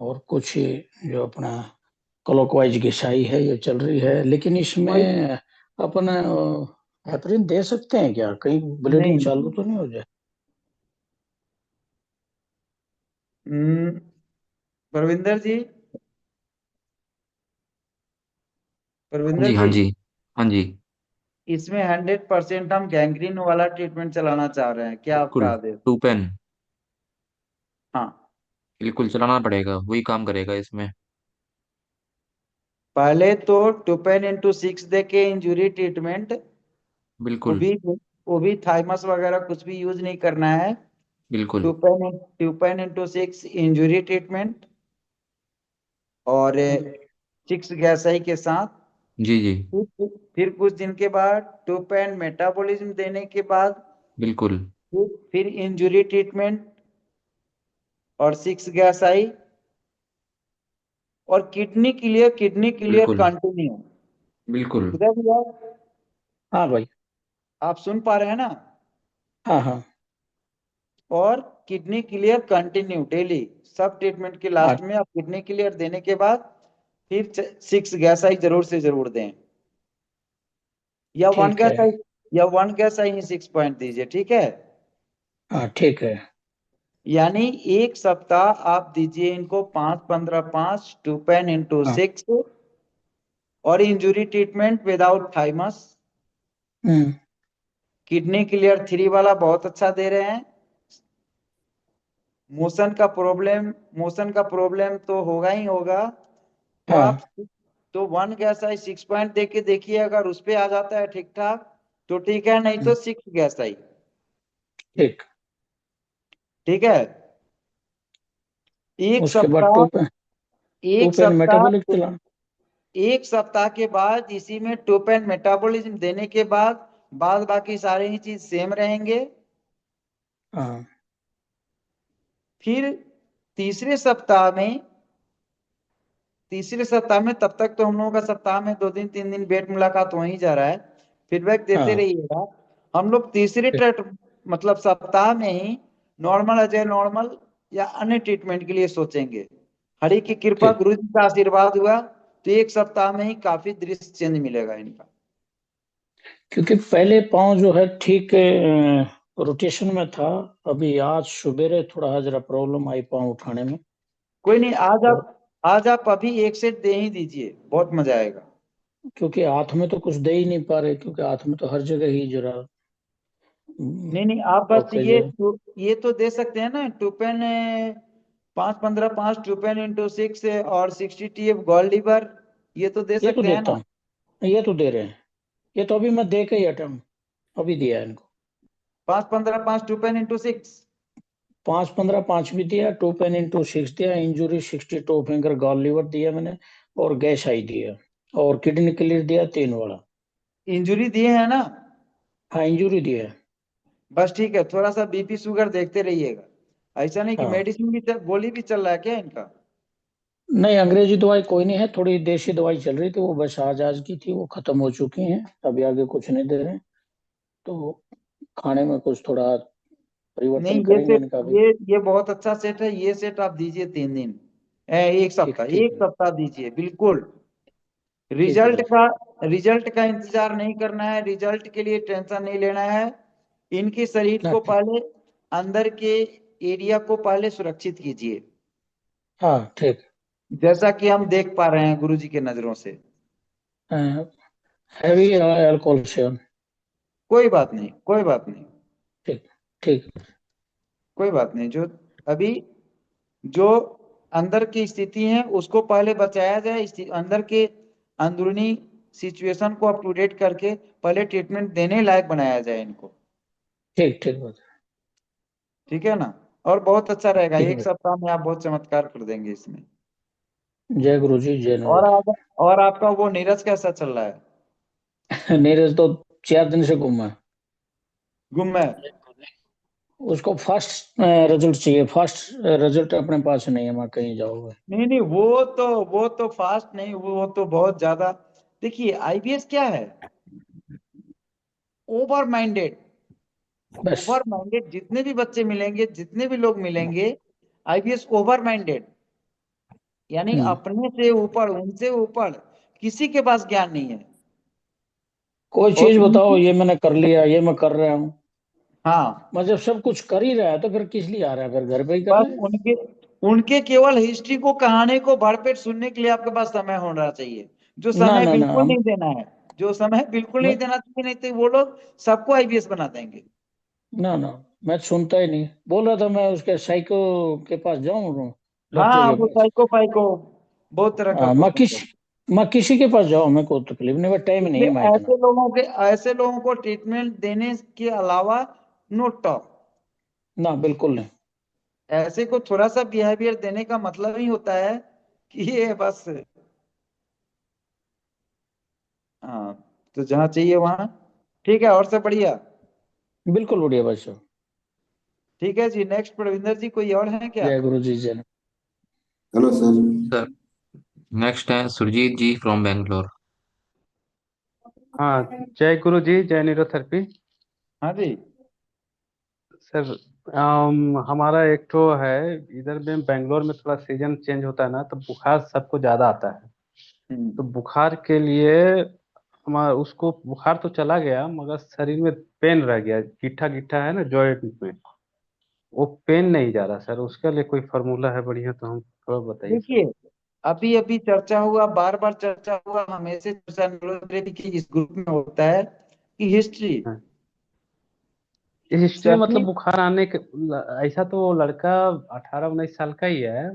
और कुछ ये जो अपना क्लॉकवाइज घिसाई है ये चल रही है। लेकिन कोई इसमें अपन हेपरिन दे सकते हैं क्या, कहीं ब्लीडिंग नहीं। चालू तो नहीं हो जाए? हम्म, परविंदर जी, हाँ परविंदर जी, हाँ जी, जी, हाँ जी। इसमें 100% हम गैंग्रीन वाला ट्रीटमेंट चलाना चाह रहे हैं, क्या आपका बिल्कुल। आदेश? Two pen. हाँ। बिल्कुल चलाना पड़ेगा, वही काम करेगा इसमें। पहले तो 2 पेन इंटू 6 दे के इंजुरी ट्रीटमेंट, वो बिल्कुल। भी वो भी थाइमस वगैरह कुछ भी यूज नहीं करना है। बिल्कुल। 2 पेन इंटू 6 इंजुरी ट्रीटमेंट, और हम्म। 6 गैसाई के साथ। जी जी। फिर कुछ दिन के बाद 2 पेन मेटाबॉलिज्म देने के बाद बिल्कुल। फिर इंजुरी ट्रीटमेंट और 6 गैसाई, और किडनी क्लियर बिल्कुल। कंटिन्यू। बिल्कुल। उदय भैया, हाँ भाई। आप सुन पा रहे हैं ना? हाँ हाँ। और किडनी क्लियर कंटिन्यू डेली, सब ट्रीटमेंट के हाँ, लास्ट में आप किडनी क्लियर देने के बाद फिर 6 गैसाई जरूर से जरूर दें, या वन ठीक है। गैसाई, या 1 गैसाई ही 6 पॉइंट दीजिए, ठीक है। हाँ ठीक है। यानी एक सप्ताह आप दीजिए इनको 5-15-5 2 पेन इंटू हाँ। 6, और इंजुरी ट्रीटमेंट विदाउट थाइमस। हम्म। किडनी क्लियर 3 वाला बहुत अच्छा दे रहे हैं। मोशन का प्रॉब्लम तो होगा ही होगा। तो हाँ। आप तो 1 गैसाई 6 पॉइंट दे के देखिए, अगर उस पे आ जाता है ठीक ठाक तो ठीक है, नहीं तो 6 गैसाई। ठीक। ठीक है। एक उसके बाद सप्ताह टू एक पेन सप्ताह मेटाबॉलिक चलाना। एक सप्ताह के बाद इसी में 2 पेन मेटाबॉलिज्म देने के बाद बाद बाकी सारे ही चीज सेम रहेंगे। हाँ। फिर तीसरे सप्ताह में तीसरे सप्ताह में तब तक तो हम लोगों का सप्ताह में 2 दिन 3 दिन भेंट मुलाकात हो ही जा रहा है, फीडबैक देते हाँ। रहिएगा। हम लोग तीसरे ट्रेट मतलब सप्ताह में ही नॉर्मल अजय नॉर्मल या अन्य ट्रीटमेंट के लिए सोचेंगे। हरि की कृपा, ठीक। गुरु जी का आशीर्वाद हुआ तो एक सप्ताह में ही काफी दृश्य चेंज मिलेगा इनका। क्योंकि पहले पाँव जो है ठीक रोटेशन में था, अभी आज सुबेरे थोड़ा जरा प्रॉब्लम आई पाँव उठाने में। कोई नहीं, और आज आप अभी एक सेट दे ही दीजिए, बहुत मजा आएगा। क्योंकि हाथ में तो कुछ दे ही नहीं पा रहे, क्योंकि हाथ में तो हर जगह ही जरा नहीं आप बस ब्लॉकेज है। ये तो दे सकते हैं ना 2 पेन 5-15-5 2 पेन इंटू 6 और 60 TF गोल्ड लीवर, ये तो दे ये तो सकते हैं देता ना। हूँ, ये तो दे रहे हैं। ये तो अभी मैं दे के ही अटम अभी दिया है इनको। 5-15-5 2 पेन इंटू 6। 5-15-5 भी दिया, 2 पेन इंटू 6 दिया, इंजुरी 62 फिंगर गॉल लीवर दिया मैंने, और गैस आई दिया, और किडनी क्लियर दिया 3 वाला। इंजुरी दिए हैं ना? हाँ, इंजुरी दिया है। बस ठीक है, थोड़ा सा बीपी शुगर देखते रहिएगा। ऐसा नहीं कि हाँ। मेडिसिन भी गोली भी चल रहा है क्या इनका? नहीं, अंग्रेजी दवाई कोई नहीं है, थोड़ी देसी दवाई चल रही थी, वो बस आज आज की थी, वो खत्म हो चुकी हैं, अभी आगे कुछ नहीं दे रहे हैं। तो खाने में कुछ थोड़ा परिवर्तन नहीं, करेंगे इनका भी। ये बहुत अच्छा सेट है। ये सेट आप दीजिए 3 दिन, एक ठीक सप्ताह, ठीक एक सप्ताह दीजिए बिल्कुल। ठीक है रिजल्ट भाई। का रिजल्ट का इंतजार नहीं करना है, रिजल्ट के लिए टेंशन नहीं लेना है। इनके शरीर ना को ठीक। पहले, अंदर के एरिया को पहले सुरक्षित कीजिए, हाँ ठीक। जैसा कि हम देख पा रहे हैं गुरुजी के नजरों से। Heavy alcohol seven. कोई बात नहीं, कोई बात नहीं, ठीक ठीक। कोई बात नहीं। जो अभी जो अंदर की स्थिति है उसको पहले बचाया जाए, अंदर के अंदरूनी सिचुएशन को अप टू डेट करके पहले ट्रीटमेंट देने लायक बनाया जाए इनको। ठीक ठीक बात। ठीक है ना? और बहुत अच्छा रहेगा, ठीक है एक भाई। सप्ताह में आप बहुत चमत्कार कर देंगे इसमें। जय गुरु जी, जय और नीरज। और आपका वो नीरज कैसा चल रहा है? नीरज तो 4 दिन से गुम है। गुम है? उसको फास्ट रिजल्ट चाहिए, फास्ट रिजल्ट अपने पास नहीं है, मैं कहीं जाऊंगा। नहीं नहीं, वो तो फास्ट नहीं, वो तो बहुत ज्यादा। देखिए आईबीएस क्या है? Over minded. बस। ओवर माइंडेड जितने भी बच्चे मिलेंगे, जितने भी लोग मिलेंगे, आईबीएस ओवर माइंडेड, यानी हम्म। अपने से ऊपर, उनसे ऊपर किसी के पास ज्ञान नहीं है। कोई और चीज बताओ, उनकी, ये मैंने कर लिया, ये मैं कर रहा हूँ। हाँ, मैं जब सब कुछ कर ही रहा है तो फिर किस लिए आ रहा है, फिर घर पे ही कर बस ले। उनके उनके केवल हिस्ट्री को, कहानी को भरपेट सुनने के लिए आपके पास समय होना चाहिए, जो ना समय ना ना बिल्कुल हम। नहीं देना है। जो समय बिल्कुल नहीं मैं देना चाहिए, नहीं तो वो लोग सबको आईबीएस बना देंगे। ना ना मैं सुनता ही नहीं। बोल रहा था मैं उसके साइको के पास जाऊं, डॉक्टर हाँ, के वो पास। साइको फाइको बहुत तरह का मैं क्वेश्चन करते मैं किसी के पास जाऊं, मेरे को तकलीफ नहीं, बस हैं। टाइम नहीं इसलिए है मैं इतना। ऐसे लोगों को ट्रीटमेंट देने के अलावा नो टॉक। ना बिल्कुल नहीं। ऐसे को थोड़ा सा बिहेवियर देने का मतलब ही होता है कि ये बस, हाँ, तो जहाँ चाहिए वहाँ। ठीक है, और सब बढ़िया? बिल्कुल बढ़िया भाई साहब। ठीक है जी, नेक्स्ट प्रविंदर जी, कोई और है क्या? जय गुरु जी, जय। Hello sir. सर नेक्स्ट है सुरजीत जी फ्रॉम बैंगलोर। हाँ, जय गुरु जी, जय न्यूरोथेरेपी। हाँ जी। सर, हमारा एक तो है, इधर में बेंगलोर में थोड़ा सीजन चेंज होता है ना, तो बुखार सबको ज्यादा आता है। तो हम्म। बुखार के लिए हमारा, उसको बुखार तो चला गया मगर शरीर में पेन रह गया, गिट्ठा गिट्ठा है ना जॉइंट में, वो पेन नहीं जा रहा सर। उसके लिए कोई फार्मूला है बढ़िया तो हम थोड़ा बताइए सर। देखिए, अभी अभी चर्चा हुआ, बार बार चर्चा हुआ, हमेशा चर्चा न्यूरोथेरेपी की इस ग्रुप में होता है कि हिस्ट्री। हाँ, हिस्ट्री सभी, मतलब बुखार आने के, ऐसा तो वो लड़का 18-19 साल का ही है,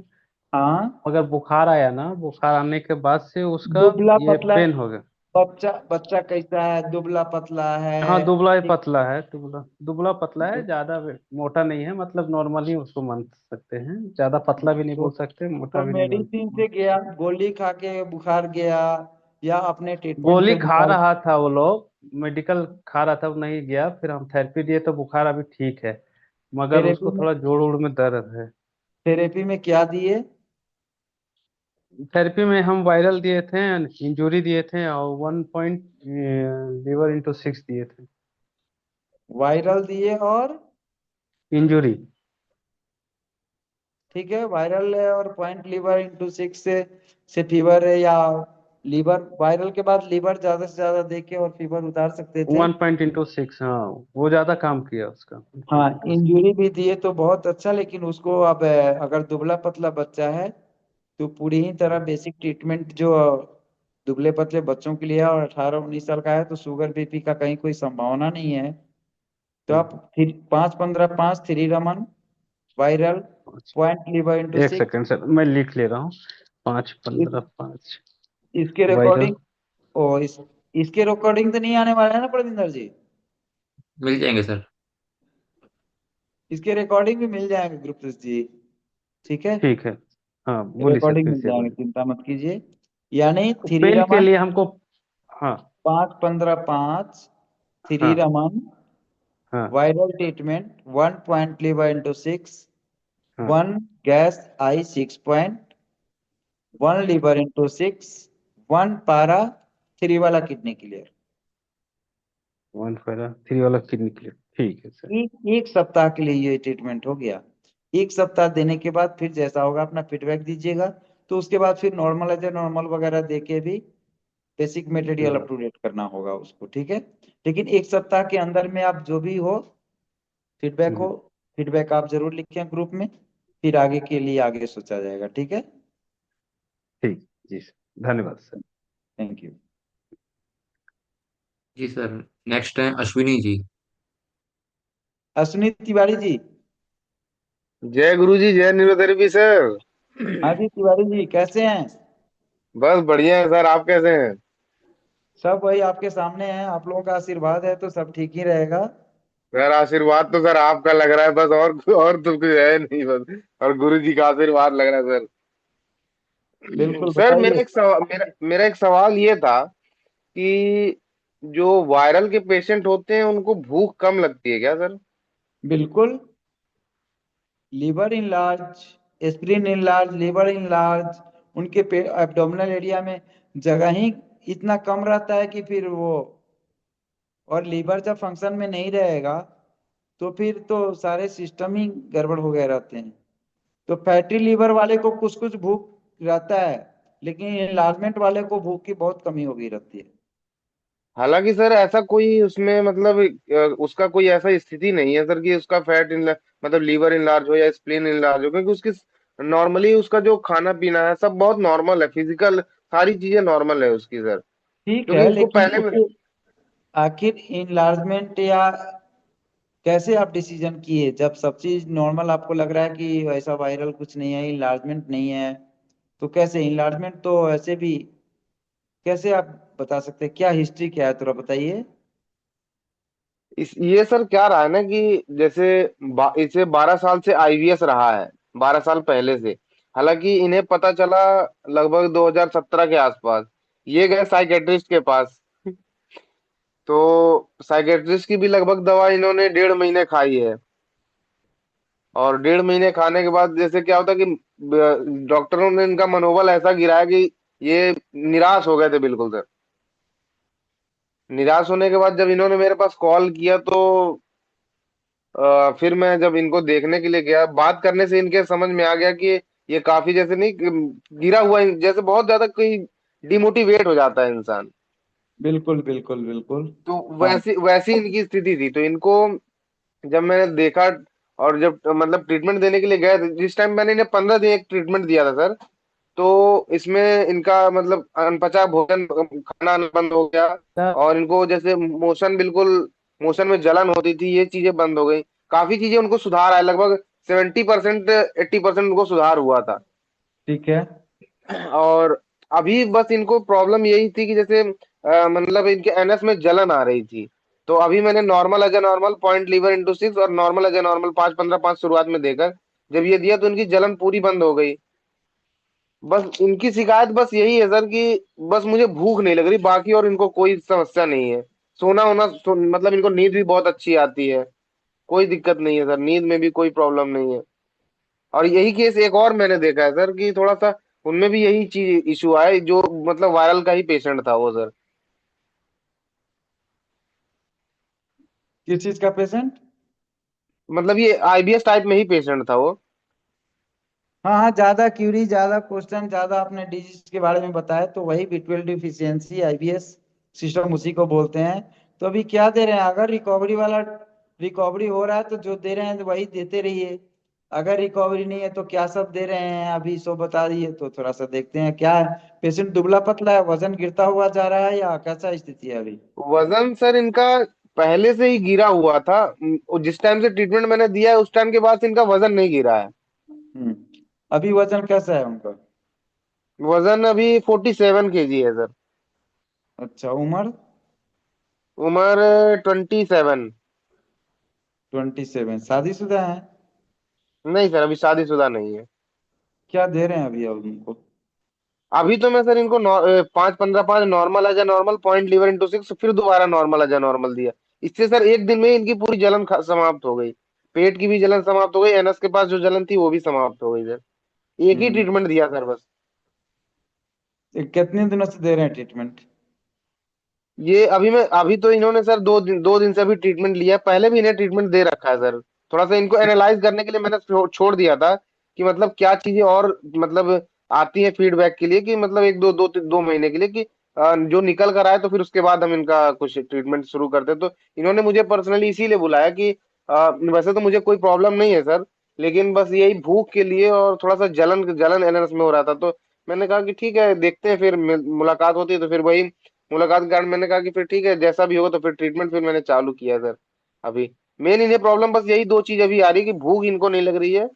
हाँ, मगर बुखार आया ना, बुखार आने के बाद से उसका दुबला ये पतला, पेन हो गया। बच्चा बच्चा कैसा है? दुबला पतला हाँ, है? दुबला ही पतला है, दुबला दुबला पतला है, ज्यादा मोटा नहीं है, मतलब नॉर्मल ही उसको मान सकते हैं, ज्यादा पतला भी नहीं तो बोल सकते, मोटा तो भी नहीं बोल मेडिसिन से गया, गोली खा के बुखार गया, या अपने ट्रीटमेंट गोली से खा बुखार? रहा था वो लोग, मेडिकल खा रहा था, वो नहीं गया, फिर हम थेरेपी दिए तो बुखार अभी ठीक है, मगर थेरेपी उसको में थोड़ा जोड़ उड़ में दर्द है। थेरेपी में क्या दिए? थेरेपी में हम वायरल दिए थे, इंजूरी दिए थे, और 1 पॉइंट लीवर इंटू 6 दिए थे। वायरल दिए और, इंजूरी। ठीक है, वायरल है और पॉइंट लीवर इंटू 6 से फीवर है, या लीवर वायरल के बाद लीवर ज्यादा से ज्यादा देके और फीवर उतार सकते थे। 1 पॉइंट इंटू 6, हाँ, वो ज्यादा काम किया उसका, वन हाँ, पॉइंट इंटू सिक्स इंजरी भी दिए तो बहुत अच्छा, लेकिन उसको अब अगर दुबला पतला बच्चा है तो पूरी ही तरह बेसिक ट्रीटमेंट जो दुबले पतले बच्चों के लिए है, और 18-19 साल का है, तो शुगर बीपी का कहीं कोई संभावना नहीं है। तो आप फिर 5-15-5 three Raman viral, point liver into एक 6। सेकंड सर, मैं लिख ले रहा हूँ। 5-15-5 इसके वायरल। रिकॉर्डिंग, ओ इसके रिकॉर्डिंग तो नहीं आने वाले हैं ना प्रविंदर जी? मिल जाएंगे सर। इसके रिकॉर्डिंग भी मिल जाएंगे ग्रुप जी। ठीक है, ठीक है। हाँ, बोलिए सर, रिकॉर्डिंग फिर मिल से जाएंगे, बोलिए। चिंता मत कीजिए। यानी थ्री पेन के रमन, लिए हमको। हाँ। 5-15-5 थ्री हाँ। रमन, हाँ। Viral treatment 1 point liver into 6, हाँ। 1 गैस आई 6 पॉइंट, 1 लीवर इंटू 6, 1 पारा, 3 वाला किडनी क्लियर। 1 पैरा 3 वाला किडनी क्लियर। ठीक है सर। एक सप्ताह के लिए ये ट्रीटमेंट हो गया। एक सप्ताह देने के बाद फिर जैसा होगा अपना फीडबैक दीजिएगा। तो उसके बाद फिर नॉर्मल एज नॉर्मल वगैरह दे के भी बेसिक मटेरियल अप हम्म। टू डेट करना होगा उसको, ठीक है। लेकिन एक सप्ताह के अंदर में आप जो भी हो फीडबैक हो, हम्म। फीडबैक आप जरूर लिखें ग्रुप में। फिर आगे के लिए आगे सोचा जाएगा, ठीक है। ठीक जी सर, धन्यवाद सर। Thank you. जी सर। नेक्स्ट है अश्विनी जी। अश्विनी तिवारी जी। जय गुरु जी, जय न्यूरोथेरेपी सर। हाँ जी तिवारी जी, कैसे हैं? बस बढ़िया है सर, आप कैसे हैं? सब वही आपके सामने है, आप लोगों का आशीर्वाद है तो सब ठीक ही रहेगा। सर आशीर्वाद तो सर आपका लग रहा है बस, और तो कुछ है नहीं बस। और गुरु जी का आशीर्वाद लग रहा है सर। बिल्कुल, सर बताइए। मेरा एक सवाल ये था कि जो वायरल के पेशेंट होते हैं उनको भूख कम लगती है क्या सर? बिल्कुल। Liver enlarge, aspirin enlarge, liver enlarge, उनके एब्डोमिनल एरिया में जगह ही इतना कम रहता है कि फिर वो, और लीवर जब फंक्शन में नहीं रहेगा तो फिर तो सारे सिस्टम ही गड़बड़ हो गए रहते हैं। तो फैटी लीवर वाले को कुछ कुछ भूख रहता है, लेकिन इनलार्जमेंट वाले को भूख की बहुत कमी हो गई रहती है। हालांकि सर ऐसा कोई उसमें मतलब उसका कोई ऐसा स्थिति नहीं है सर कि उसका मतलब लीवर इनलार्ज हो या स्प्लीन इनलार्ज हो, क्योंकि उसकी नॉर्मली उसका जो खाना पीना है सब बहुत नॉर्मल है, फिजिकल सारी चीजें नॉर्मल है उसकी सर। ठीक क्योंकि है, उसको लेकिन पहले में उसे आखिर इनलार्जमेंट या कैसे आप डिसीजन किए जब सब चीज नॉर्मल आपको लग रहा है कि वैसा वायरल कुछ नहीं है, इनलार्जमेंट नहीं है? तो कैसे इनलार्जमेंट तो ऐसे भी, कैसे आप बता सकते हैं? क्या हिस्ट्री क्या है थोड़ा बताइए। ये सर क्या रहा है ना कि जैसे इसे 12 साल से आईवीएस रहा है, 12 साल पहले से। हालांकि इन्हें पता चला लगभग 2017 के आसपास। ये गए साइकेट्रिस्ट के पास, तो साइकेट्रिस्ट की भी लगभग दवा इन्होंने 1.5 महीने खाई है। और 1.5 महीने खाने के बाद जैसे क्या होता कि डॉक्टरों ने इनका मनोबल ऐसा गिराया कि ये निराश हो गए थे बिल्कुल सर। निराश होने के बाद जब इन्होंने मेरे पास कॉल किया तो फिर मैं जब इनको देखने के लिए गया, बात करने से इनके समझ में आ गया कि ये काफी जैसे नहीं गिरा हुआ जैसे बहुत ज्यादा कोई डिमोटिवेट हो जाता है इंसान। बिल्कुल बिल्कुल बिल्कुल। तो हाँ। वैसी वैसी इनकी स्थिति थी, तो इनको जब मैंने देखा और जब मतलब ट्रीटमेंट देने के लिए गए थे, जिस टाइम मैंने इन्हें 15 दिन एक ट्रीटमेंट दिया था सर, तो इसमें इनका मतलब अनपचा भोजन खाना आना बंद हो गया। सर और इनको जैसे मोशन में जलन होती थी, ये चीजें बंद हो गई। काफी चीजें उनको सुधार आया, लगभग 70% 80% उनको सुधार हुआ था। ठीक है। और अभी बस इनको प्रॉब्लम यही थी कि जैसे मतलब इनके एनएस में जलन आ रही थी। तो अभी मैंने normal as a normal point liver into 6 और नॉर्मल एज ए नॉर्मल 5-15-5 शुरुआत में देकर जब ये दिया तो इनकी जलन पूरी बंद हो गई। बस इनकी शिकायत बस यही है सर कि बस मुझे भूख नहीं लग रही, बाकी और इनको कोई समस्या नहीं है। सोना होना मतलब इनको नींद भी बहुत अच्छी आती है, कोई दिक्कत नहीं है सर, नींद में भी कोई प्रॉब्लम नहीं है। और यही केस एक और मैंने देखा है सर कि थोड़ा सा उनमें भी यही चीज इशू आया, जो मतलब वायरल का ही पेशेंट था वो सर। किस चीज का पेशेंट? मतलब ये आईबीएस टाइप में ही पेशेंट था वो। हाँ हाँ, ज्यादा क्यूरी, ज्यादा क्वेश्चन, ज्यादा अपने डिजीज के बारे में बताए तो वही B12 डिफिशियंसी आईबीएस सिस्टम उसी को बोलते हैं। तो अभी क्या दे रहे हैं? अगर रिकवरी वाला रिकवरी हो रहा है तो जो दे रहे हैं वही देते रहिए। अगर रिकवरी नहीं है तो क्या सब दे रहे हैं अभी सो बता दिए तो थोड़ा सा देखते हैं क्या है। पेशेंट दुबला पतला है, वजन गिरता हुआ जा रहा है या कैसा स्थिति है अभी? वजन सर इनका पहले से ही गिरा हुआ था। जिस टाइम से ट्रीटमेंट मैंने दिया है उस टाइम के बाद से इनका वजन नहीं गिरा है। हम्म। अभी वजन कैसा है उनका? वजन अभी 47 kg है सर। अच्छा, उम्र? उम्र 27। 27। शादीशुदा है? नहीं सर, अभी शादीशुदा नहीं है। क्या दे रहे हैं अभी अब उनको? अभी तो मैं सर इनको 5-15-5 normal as a normal point liver into 6 फिर दोबारा नॉर्मल एज ए नॉर्मल दिया। इससे सर एक दिन में ही इनकी पूरी जलन समाप्त हो गई। पेट की भी जलन समाप्त हो गई, एनएस के पास जो जलन थी वो भी समाप्त हो गई सर। एक ही हम्म। ट्रीटमेंट दिया सर बस। कितने दिनों से दे रहे हैं ट्रीटमेंट? ये अभी तो इन्होंने सर 2 दिन से अभी ट्रीटमेंट लिया है। पहले भी इन्हें ट्रीटमेंट दे रखा है सर। थोड़ा सा इनको एनालाइज करने के लिए मैंने छोड़ दिया था कि मतलब क्या चीजें और मतलब आती है फीडबैक के लिए, कि मतलब एक दो दो 2 महीने के लिए, कि जो निकल कर आए तो फिर उसके बाद हम इनका कुछ ट्रीटमेंट शुरू करते हैं। तो इन्होंने मुझे पर्सनली इसीलिए बुलाया कि वैसे तो मुझे कोई प्रॉब्लम नहीं है सर, लेकिन बस यही भूख के लिए और थोड़ा सा जलन जलन एनर्स में हो रहा था। तो मैंने कहा कि ठीक है, देखते हैं, फिर मुलाकात होती है तो फिर वही मुलाकात के कारण मैंने कहा कि फिर ठीक है, जैसा भी होगा तो फिर ट्रीटमेंट फिर मैंने चालू किया सर। अभी मेन इन्हें प्रॉब्लम बस यही 2 चीज अभी आ रही है कि भूख इनको नहीं लग रही है,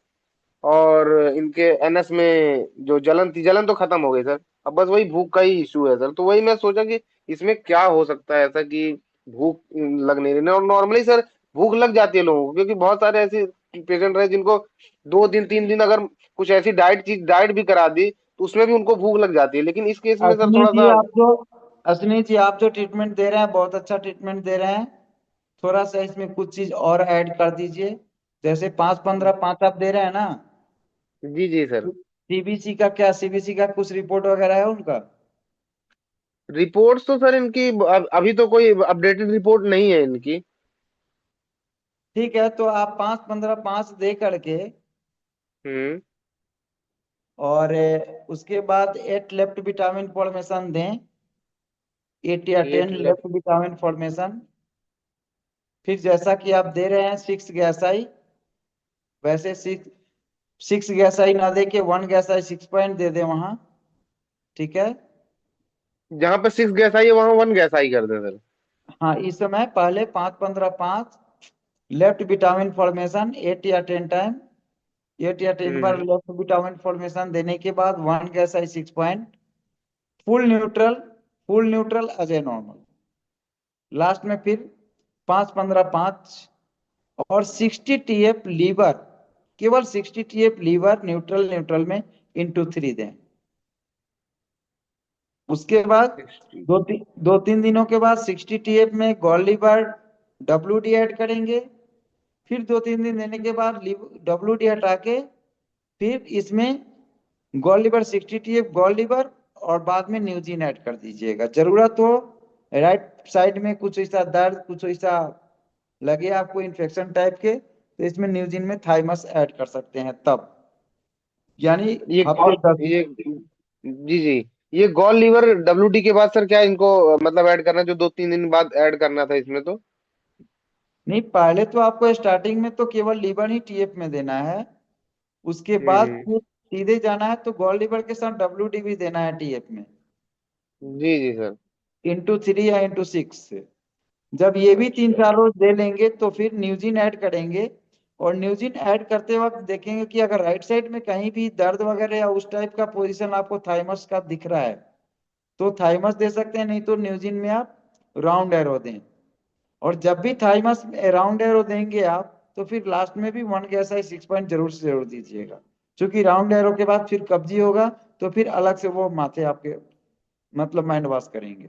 और इनके एनएस में जो जलन थी, जलन तो खत्म हो गई सर। अब बस वही भूख का ही इशू है सर। तो वही मैं सोचा कि इसमें क्या हो सकता है ऐसा कि भूख लग नहीं रही। और नॉर्मली सर भूख लग जाती है लोगों को, क्योंकि बहुत सारे ऐसे पेशेंट रहे जिनको 2 दिन 3 दिन अगर कुछ ऐसी डाइट भी करा दी तो उसमें भी उनको भूख लग जाती है। लेकिन इस केस में सर अश्विनी थोड़ा जी सा। आप जो अश्विनी जी आप जो ट्रीटमेंट दे रहे हैं बहुत अच्छा ट्रीटमेंट दे रहे हैं। थोड़ा सा इसमें कुछ चीज और ऐड कर दीजिए। जैसे 5-15-5 आप दे रहे हैं ना। जी जी सर। सीबीसी का क्या, सीबीसी का कुछ रिपोर्ट वगैरह है उनका? रिपोर्ट्स तो सर इनकी अभी तो कोई अपडेटेड रिपोर्ट नहीं है इनकी। ठीक है, तो आप 5-15-5 दे करके हम्म। और उसके बाद 8 लेफ्ट विटामिन फॉर्मेशन दें। 8 या 10 एट लेफ्ट विटामिन फॉर्मेशन। फिर जैसा कि आप दे रहे हैं 6 गैसाई, वैसे 6 गैसाई ना दे के 1 गैसाई 6 पॉइंट दे दे वहां। ठीक है। जहां पे 6 गैस आई है वहां 1 गैस आई कर दे सर। हाँ, इस समय पहले 5-15-5 लेफ्ट विटामिन फॉर्मेशन 8 या 10 टाइम। 8 या 10 बार हम्म। लेफ्ट विटामिन फॉर्मेशन देने के बाद 1 गैसाई 6 point. Full neutral, full neutral Ajay normal. Last में फिर 5-15-5 और 60 TF लीवर। केवल 60 TF लीवर न्यूट्रल न्यूट्रल में इंटू 3 दें। उसके बाद 2-3 दिनों के बाद 60 TF में गॉल लीवर WD ऐड करेंगे। फिर 2-3 दिन देने के बाद WD हटा के फिर इसमें gall liver 60 TF gall liver और बाद में न्यूजीन ऐड कर दीजिएगा। जरूरत हो राइट साइड में कुछ ऐसा दर्द, कुछ ऐसा लगे आपको इन्फेक्शन टाइप के, तो इसमें न्यूजीन में थाइमस ऐड कर सकते हैं तब। यानी ये हफ्ते गॉल 10। ये जी जी, ये गॉल लीवर WD के बाद सर क्या इनको मतलब ऐड करना है, जो 2 3 दिन बाद ऐड करना था इसमें तो? नहीं, पहले तो आपको स्टार्टिंग में तो केवल लीवर ही TF में देना है। उसके बाद हम्म। फिर सीधे जाना है तो गॉल लीवर के साथ WD भी देना है TF में, जी जी सर। इंटू 3 या इंटू 6। जब ये भी तीन अच्छा। चार रोज दे लेंगे तो फिर न्यूजिन ऐड करेंगे। और न्यूजिन ऐड करते वक्त देखेंगे कि अगर राइट साइड में कहीं भी दर्द वगैरह या उस टाइप का पोजीशन आपको थाइमस का दिख रहा है तो थाइमस दे सकते हैं, नहीं तो न्यूजिन में आप राउंड एरो दें। और जब भी थाइमस राउंड एरो देंगे आप तो फिर लास्ट में भी 1 गैसाई 6 पॉइंट जरूर से जरूर दीजिएगा। क्योंकि राउंड एरो के बाद फिर कब्जी होगा तो फिर अलग से वो माथे आपके मतलब माइंड वॉश करेंगे।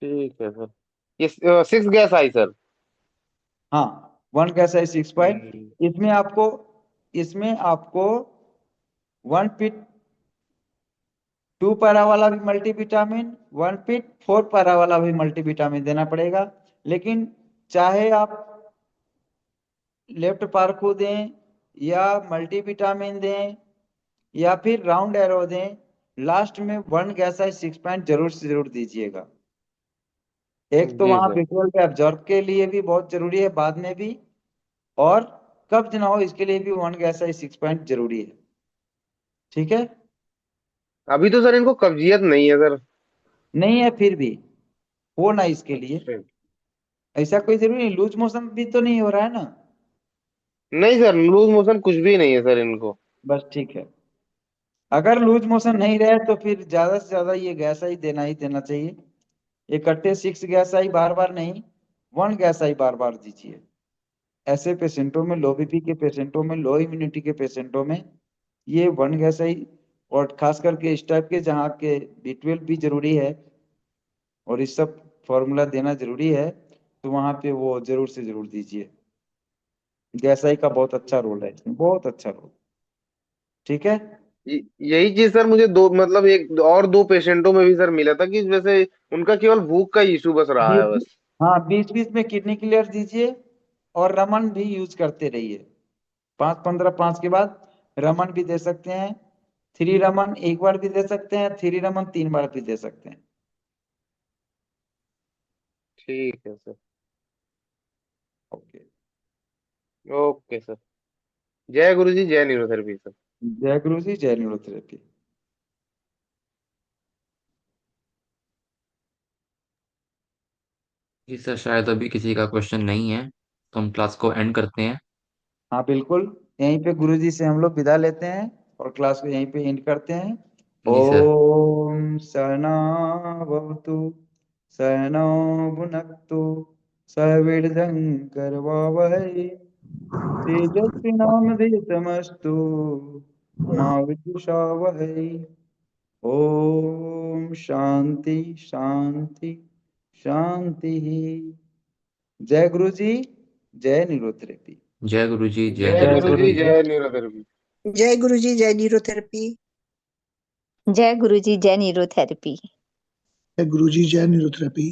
ठीक है सर। ये 6 गैस आई सर। हाँ, 1 गैसाई 6 पॉइंट। हम्म। इसमें आपको 1 फीट 2 पैरा वाला भी मल्टीविटामिन, 1 फीट 4 पैरा वाला भी मल्टीविटामिन देना पड़ेगा। लेकिन चाहे आप लेफ्ट पार्को दें या मल्टीविटामिन दें या फिर राउंड एरो दें, लास्ट में 1 गैसाई 6 पॉइंट जरूर से जरूर दीजिएगा। एक तो जी वहां सर। विजुअल के ऑब्जर्व के लिए भी बहुत जरूरी है बाद में भी, और कब्ज ना हो इसके लिए भी 1 गैसाई 6 पॉइंट जरूरी है। ठीक है। अभी तो सर इनको कब्जियत नहीं है सर। नहीं है फिर भी हो ना इसके लिए। अच्छा। ऐसा कोई जरूरी नहीं, लूज मोशन भी तो नहीं हो रहा है ना? नहीं सर, लूज मोशन कुछ भी नहीं है सर इनको। बस ठीक है। अगर लूज मोशन नहीं रहे तो फिर ज्यादा से ज्यादा ये गैसा ही देना चाहिए। इकट्ठे 6 गैसा ही बार बार नहीं, 1 गैसा ही बार बार दीजिए। ऐसे पेशेंटों में, लो बीपी के पेशेंटों में, लो इम्यूनिटी के पेशेंटों में ये 1 गैसा ही, और खास करके इस टाइप के जहाँ के B12 भी जरूरी है और इस सब फॉर्मूला देना जरूरी है, तो वहां पे वो जरूर से जरूर दीजिए। गैसाई का बहुत अच्छा रोल है इसमें, बहुत अच्छा रोल। ठीक है। यही चीज सर मुझे दो मतलब एक और दो पेशेंटों में भी सर मिला था कि वैसे उनका केवल भूख का इशू बस रहा है बीच बस। हाँ, बीच बीच में किडनी क्लियर दीजिए और रमन भी यूज करते रहिए। 5-15-5 के बाद रमन भी दे सकते हैं। 3 रमन एक बार भी दे सकते हैं, 3 रमन 3 बार भी दे सकते हैं। ठीक है सर। ओके। Okay sir. जय गुरु जी, जय न्यूरोथेरेपी सर। जय गुरु जी, जय न्यूरोथेरेपी। जी सर, शायद अभी किसी का क्वेश्चन नहीं है, तो हम क्लास को एंड करते हैं। हाँ बिल्कुल, यहीं पे गुरुजी से हम लोग विदा लेते हैं और क्लास को यहीं पे एंड करते हैं। जी सर। ओम सहना भवतु, सहनौ भुनक्तु, सह वीर्यं करवावहै, तेजस्विनामधीतमस्तु मा विद्विषावहै। ओम शांति शांति शांति। जय गुरु जी, जय न्यूरोथेरेपी। जय गुरु जी, जय जय जय गुरु गुरु जी, न्यूरोथेरेपी। जी। जय न्यूरोथेरेपी। जय गुरु जी, जय न्यूरोथेरेपी। जय गुरुजी, जय न्यूरोथेरेपी। गुरुजी जय न्यूरोथेरेपी।